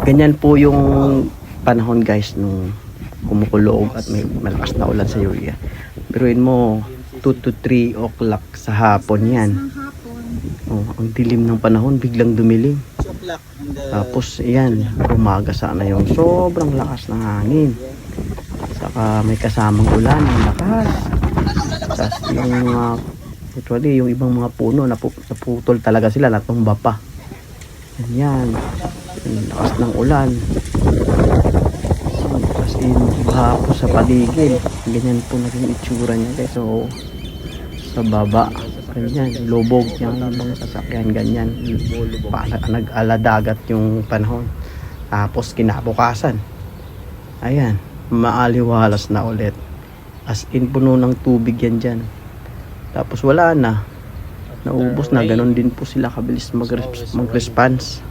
Ganyan po yung panahon guys nung kumukulog at may malakas na ulan sa area. Biruin mo 2 to 3 o'clock sa hapon yan. Ng hapon. Oh, ang dilim ng panahon, biglang dumilim. Tapos yan, umaga sana yung sobrang lakas ng hangin. Saka may kasamang ulan, ang lakas. Tapos yung actually, yung ibang mga puno naputol talaga sila, natumba pa. Yan, yung lakas ng ulan. As in, baha po sa paligid. Ganyan po naging itsura niya guys. So, sa baba, ganyan, lubog yung mga sasakyan, ganyan. Nag-aladagat yung panahon. Tapos kinabukasan, ayan, maaliwalas na ulit. As in, puno ng tubig yan dyan. Tapos wala na. Naubos na. Ganon din po sila kabilis mag-response.